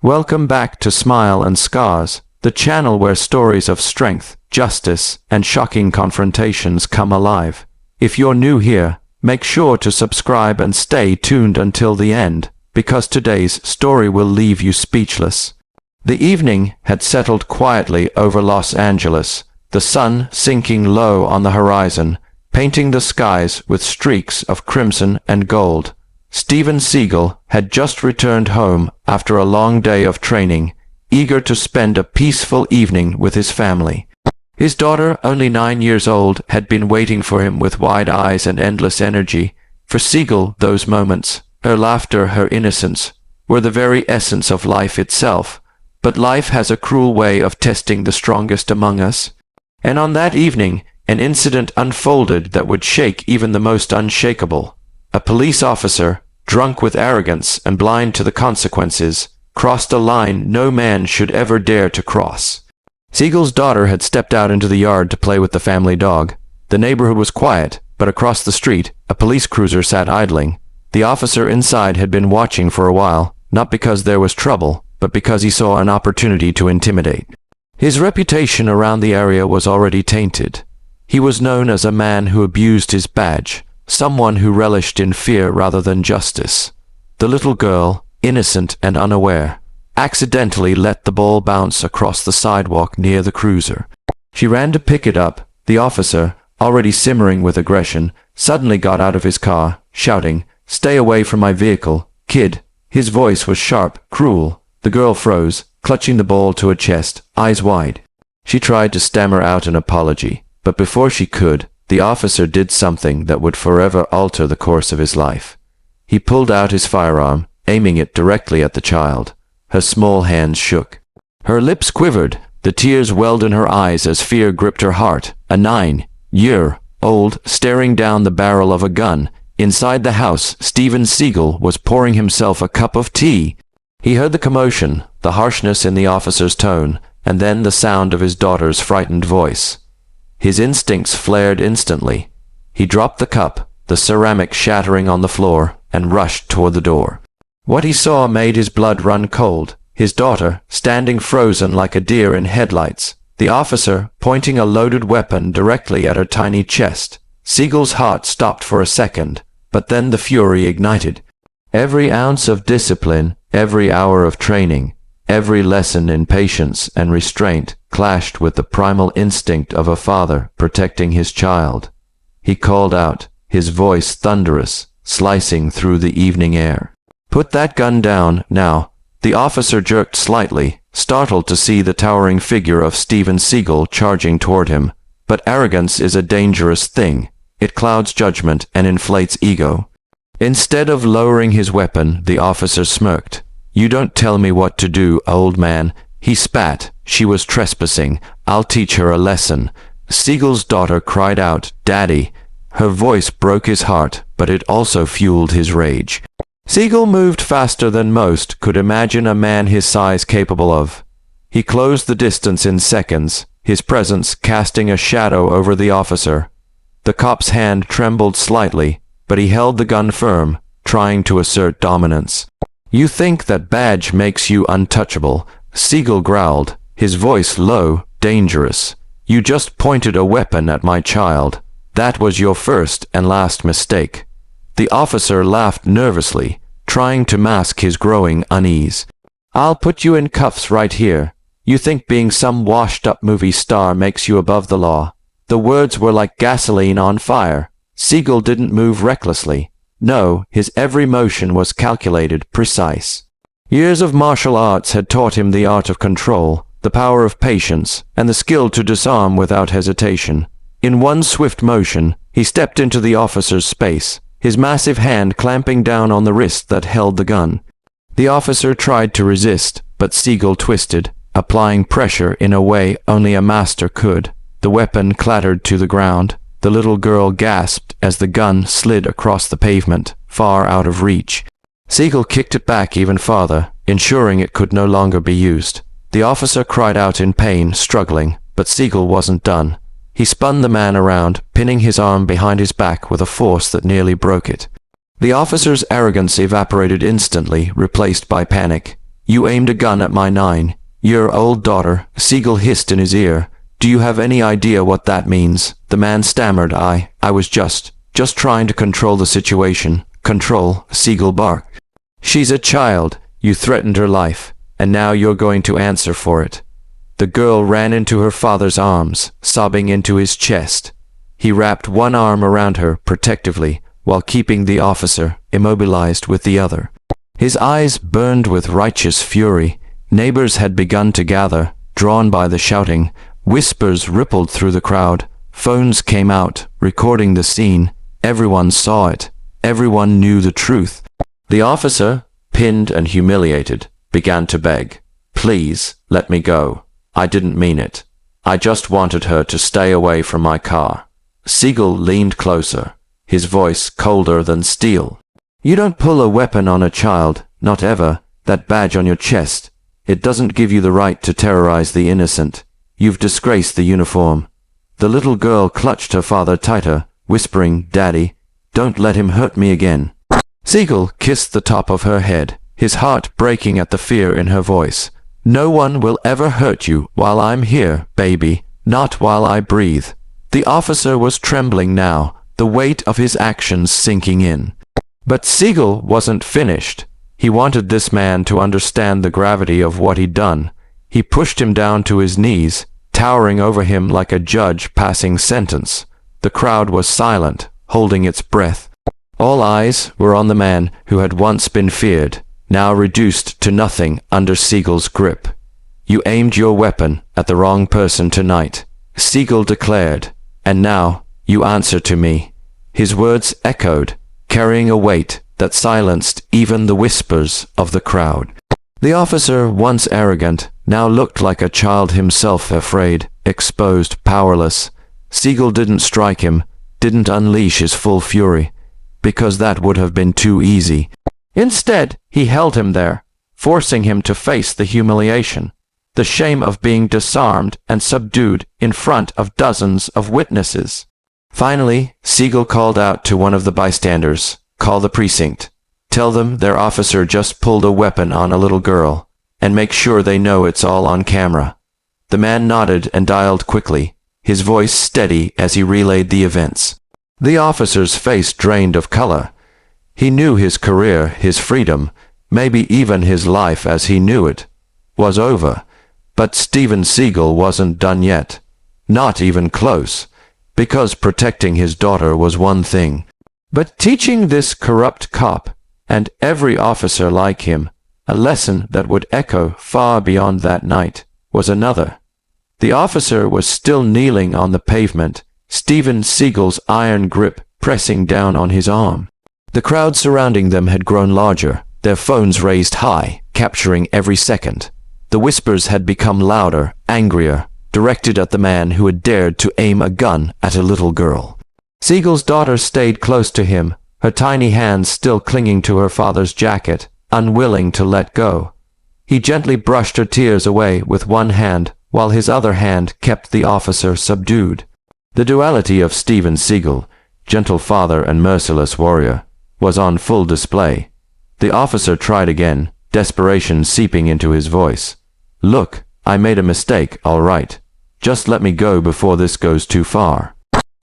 Welcome back to Smile and Scars, the channel where stories of strength, justice, and shocking confrontations come alive. If you're new here, make sure to subscribe and stay tuned until the end, because today's story will leave you speechless. The evening had settled quietly over Los Angeles, the sun sinking low on the horizon, painting the skies with streaks of crimson and gold. Steven Seagal had just returned home after a long day of training, eager to spend a peaceful evening with his family. His daughter, only 9 years old, had been waiting for him with wide eyes and endless energy. For Seagal, those moments, her laughter, her innocence, were the very essence of life itself. But life has a cruel way of testing the strongest among us. And on that evening, an incident unfolded that would shake even the most unshakable. A police officer, drunk with arrogance and blind to the consequences, crossed a line no man should ever dare to cross. Seagal's daughter had stepped out into the yard to play with the family dog. The neighborhood was quiet, but across the street, a police cruiser sat idling. The officer inside had been watching for a while, not because there was trouble, but because he saw an opportunity to intimidate. His reputation around the area was already tainted. He was known as a man who abused his badge, someone who relished in fear rather than justice. The little girl, innocent and unaware, accidentally let the ball bounce across the sidewalk near the cruiser. She ran to pick it up. The officer, already simmering with aggression, suddenly got out of his car, shouting, "Stay away from my vehicle, kid." His voice was sharp, cruel. The girl froze, clutching the ball to her chest, eyes wide. She tried to stammer out an apology, but before she could, the officer did something that would forever alter the course of his life. He pulled out his firearm, aiming it directly at the child. Her small hands shook. Her lips quivered. The tears welled in her eyes as fear gripped her heart. A 9-year-old staring down the barrel of a gun. Inside the house, Steven Seagal was pouring himself a cup of tea. He heard the commotion, the harshness in the officer's tone, and then the sound of his daughter's frightened voice. His instincts flared instantly. He dropped the cup, the ceramic shattering on the floor, and rushed toward the door. What he saw made his blood run cold. His daughter, standing frozen like a deer in headlights. The officer, pointing a loaded weapon directly at her tiny chest. Seagal's heart stopped for a second, but then the fury ignited. Every ounce of discipline, every hour of training, every lesson in patience and restraint clashed with the primal instinct of a father protecting his child. He called out, his voice thunderous, slicing through the evening air. "Put that gun down, now." The officer jerked slightly, startled to see the towering figure of Steven Seagal charging toward him. But arrogance is a dangerous thing. It clouds judgment and inflates ego. Instead of lowering his weapon, the officer smirked. "You don't tell me what to do, old man." He spat. "She was trespassing. I'll teach her a lesson." Seagal's daughter cried out, "Daddy." Her voice broke his heart, but it also fueled his rage. Seagal moved faster than most could imagine a man his size capable of. He closed the distance in seconds, his presence casting a shadow over the officer. The cop's hand trembled slightly, but he held the gun firm, trying to assert dominance. "You think that badge makes you untouchable," Seagal growled, his voice low, dangerous. "You just pointed a weapon at my child. That was your first and last mistake." The officer laughed nervously, trying to mask his growing unease. "I'll put you in cuffs right here. You think being some washed-up movie star makes you above the law." The words were like gasoline on fire. Seagal didn't move recklessly. No, his every motion was calculated, precise. Years of martial arts had taught him the art of control, the power of patience, and the skill to disarm without hesitation. In one swift motion, he stepped into the officer's space, his massive hand clamping down on the wrist that held the gun. The officer tried to resist, but Seagal twisted, applying pressure in a way only a master could. The weapon clattered to the ground. The little girl gasped as the gun slid across the pavement, far out of reach. Seagal kicked it back even farther, ensuring it could no longer be used. The officer cried out in pain, struggling, but Seagal wasn't done. He spun the man around, pinning his arm behind his back with a force that nearly broke it. The officer's arrogance evaporated instantly, replaced by panic. You aimed a gun at my 9-year-old daughter, Seagal hissed in his ear. Do you have any idea what that means? The man stammered. I was just trying to control the situation. Control, Seagal barked. She's a child. You threatened her life, and now you're going to answer for it. The girl ran into her father's arms, sobbing into his chest. He wrapped one arm around her protectively, while keeping the officer immobilized with the other. His eyes burned with righteous fury. Neighbors had begun to gather, drawn by the shouting. Whispers rippled through the crowd. Phones came out, recording the scene. Everyone saw it. Everyone knew the truth. The officer, pinned and humiliated, began to beg. Please, let me go. I didn't mean it. I just wanted her to stay away from my car. Seagal leaned closer, his voice colder than steel. You don't pull a weapon on a child, not ever. That badge on your chest, it doesn't give you the right to terrorize the innocent. You've disgraced the uniform. The little girl clutched her father tighter, whispering, Daddy, don't let him hurt me again. Seagal kissed the top of her head, his heart breaking at the fear in her voice. No one will ever hurt you while I'm here, baby, not while I breathe. The officer was trembling now, the weight of his actions sinking in. But Seagal wasn't finished. He wanted this man to understand the gravity of what he'd done. He pushed him down to his knees, towering over him like a judge passing sentence. The crowd was silent, holding its breath. All eyes were on the man who had once been feared, now reduced to nothing under Seagal's grip. You aimed your weapon at the wrong person tonight, Seagal declared, and now you answer to me. His words echoed, carrying a weight that silenced even the whispers of the crowd. The officer, once arrogant, now looked like a child himself, afraid, exposed, powerless. Seagal didn't strike him, didn't unleash his full fury, because that would have been too easy. Instead, he held him there, forcing him to face the humiliation, the shame of being disarmed and subdued in front of dozens of witnesses. Finally, Seagal called out to one of the bystanders, Call the precinct. Tell them their officer just pulled a weapon on a little girl, and make sure they know it's all on camera. The man nodded and dialed quickly, his voice steady as he relayed the events. The officer's face drained of color. He knew his career, his freedom, maybe even his life as he knew it, was over. But Steven Seagal wasn't done yet. Not even close. Because protecting his daughter was one thing. But teaching this corrupt cop, and every officer like him, a lesson that would echo far beyond that night, was another. The officer was still kneeling on the pavement, Steven Seagal's iron grip pressing down on his arm. The crowd surrounding them had grown larger, their phones raised high, capturing every second. The whispers had become louder, angrier, directed at the man who had dared to aim a gun at a little girl. Seagal's daughter stayed close to him, her tiny hands still clinging to her father's jacket, unwilling to let go. He gently brushed her tears away with one hand, while his other hand kept the officer subdued. The duality of Steven Seagal, gentle father and merciless warrior, was on full display. The officer tried again, desperation seeping into his voice. Look, I made a mistake, all right. Just let me go before this goes too far.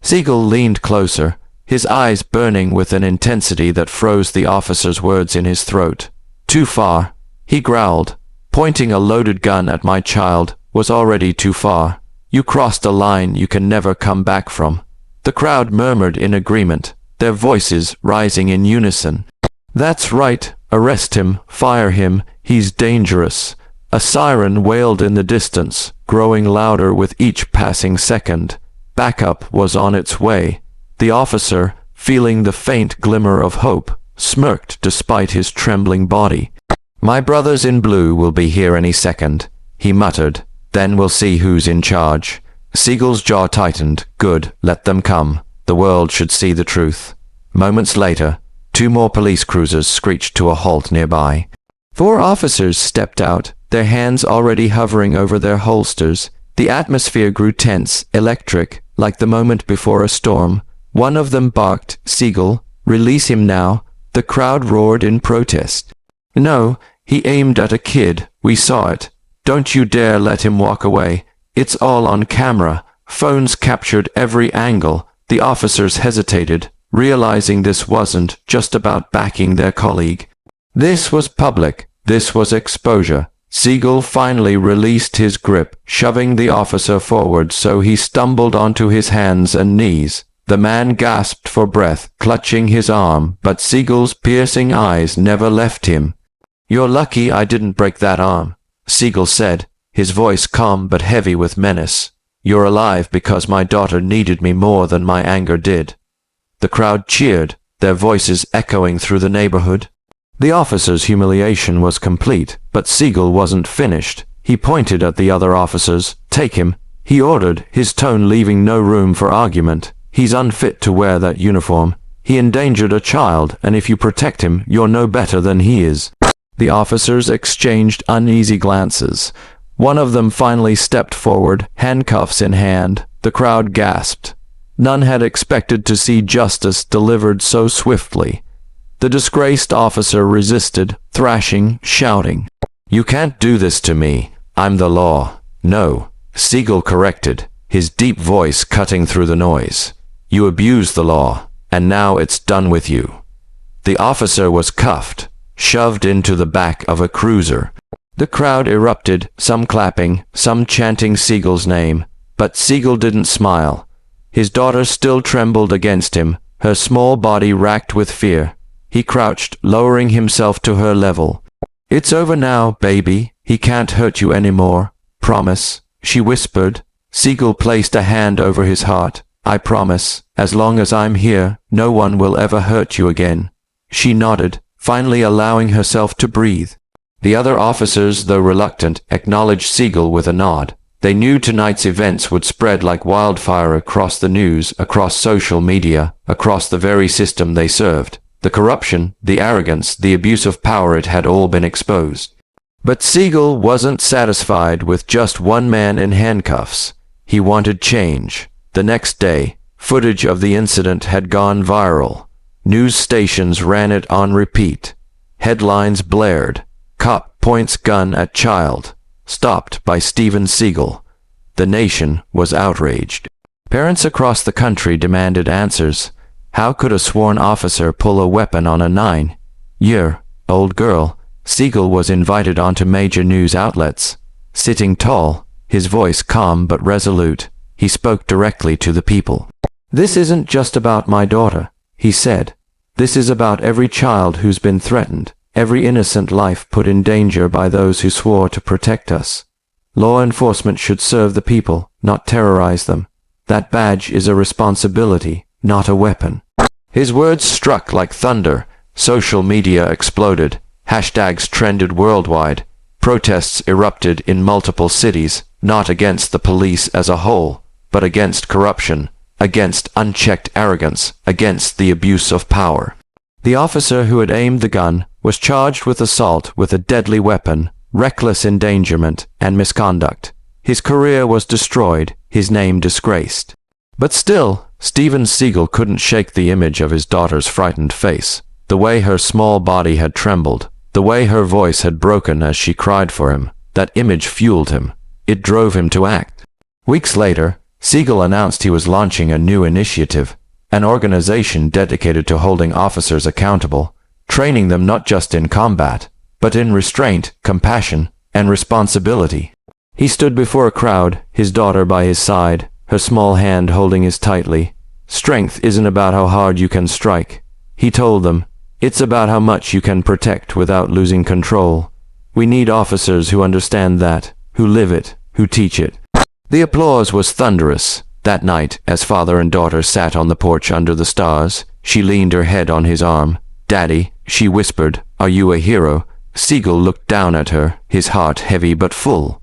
Seagal leaned closer, his eyes burning with an intensity that froze the officer's words in his throat. Too far, he growled. Pointing a loaded gun at my child was already too far. You crossed a line you can never come back from. The crowd murmured in agreement, their voices rising in unison. That's right, arrest him, fire him, he's dangerous. A siren wailed in the distance, growing louder with each passing second. Backup was on its way. The officer, feeling the faint glimmer of hope, smirked despite his trembling body. My brothers in blue will be here any second, he muttered. Then we'll see who's in charge. Seagal's jaw tightened. Good, let them come. The world should see the truth. Moments later, 2 more police cruisers screeched to a halt nearby. 4 officers stepped out, their hands already hovering over their holsters. The atmosphere grew tense, electric, like the moment before a storm. One of them barked, Seagal, release him now. The crowd roared in protest. No, He aimed at a kid. We saw it. Don't you dare let him walk away. It's all on camera. Phones captured every angle. The officers hesitated, realizing this wasn't just about backing their colleague. This was public. This was exposure. Seagal finally released his grip, shoving the officer forward so he stumbled onto his hands and knees. The man gasped for breath, clutching his arm, but Seagal's piercing eyes never left him. "You're lucky I didn't break that arm," Seagal said, his voice calm but heavy with menace. "You're alive because my daughter needed me more than my anger did." The crowd cheered, their voices echoing through the neighborhood. The officer's humiliation was complete, but Seagal wasn't finished. He pointed at the other officers. "Take him," he ordered, his tone leaving no room for argument. "He's unfit to wear that uniform. He endangered a child, and if you protect him, you're no better than he is." The officers exchanged uneasy glances. One of them finally stepped forward, handcuffs in hand. The crowd gasped. None had expected to see justice delivered so swiftly. The disgraced officer resisted, thrashing, shouting, "You can't do this to me. I'm the law." "No," Seagal corrected, his deep voice cutting through the noise. "You abused the law, and now it's done with you." The officer was cuffed, shoved into the back of a cruiser. The crowd erupted, some clapping, some chanting Seagal's name, but Seagal didn't smile. His daughter still trembled against him, her small body racked with fear. He crouched, lowering himself to her level. "It's over now, baby. He can't hurt you anymore. Promise," she whispered. Seagal placed a hand over his heart. "I promise, as long as I'm here, no one will ever hurt you again." She nodded, finally allowing herself to breathe. The other officers, though reluctant, acknowledged Seagal with a nod. They knew tonight's events would spread like wildfire across the news, across social media, across the very system they served. The corruption, the arrogance, the abuse of power, it had all been exposed. But Seagal wasn't satisfied with just one man in handcuffs. He wanted change. The next day, footage of the incident had gone viral. News stations ran it on repeat. Headlines blared. "Cop points gun at child. Stopped by Steven Seagal." The nation was outraged. Parents across the country demanded answers. How could a sworn officer pull a weapon on a 9-year-old girl? Seagal was invited onto major news outlets. Sitting tall, his voice calm but resolute, he spoke directly to the people. "This isn't just about my daughter," he said. "This is about every child who's been threatened, every innocent life put in danger by those who swore to protect us. Law enforcement should serve the people, not terrorize them. That badge is a responsibility, not a weapon." His words struck like thunder. Social media exploded. Hashtags trended worldwide. Protests erupted in multiple cities, not against the police as a whole, but against corruption, against unchecked arrogance, against the abuse of power. The officer who had aimed the gun was charged with assault with a deadly weapon, reckless endangerment, and misconduct. His career was destroyed, his name disgraced. But still, Steven Seagal couldn't shake the image of his daughter's frightened face, the way her small body had trembled, the way her voice had broken as she cried for him. That image fueled him. It drove him to act. Weeks later, Seagal announced he was launching a new initiative, an organization dedicated to holding officers accountable, training them not just in combat, but in restraint, compassion, and responsibility. He stood before a crowd, his daughter by his side, her small hand holding his tightly. "Strength isn't about how hard you can strike," he told them. "It's about how much you can protect without losing control. We need officers who understand that, who live it, who teach it." The applause was thunderous. That night, as father and daughter sat on the porch under the stars, she leaned her head on his arm. "Daddy," she whispered, "are you a hero?" Seagal looked down at her, his heart heavy but full.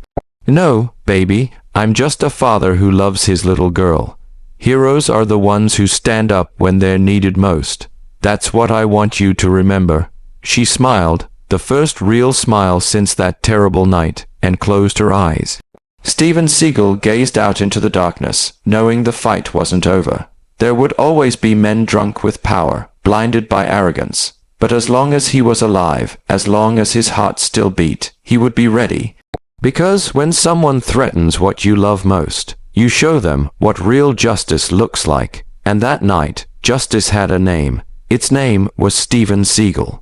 "No, baby, I'm just a father who loves his little girl. Heroes are the ones who stand up when they're needed most. That's what I want you to remember." She smiled, the first real smile since that terrible night, and closed her eyes. Steven Seagal gazed out into the darkness, knowing the fight wasn't over. There would always be men drunk with power, blinded by arrogance. But as long as he was alive, as long as his heart still beat, he would be ready. Because when someone threatens what you love most, you show them what real justice looks like. And that night, justice had a name. Its name was Steven Seagal.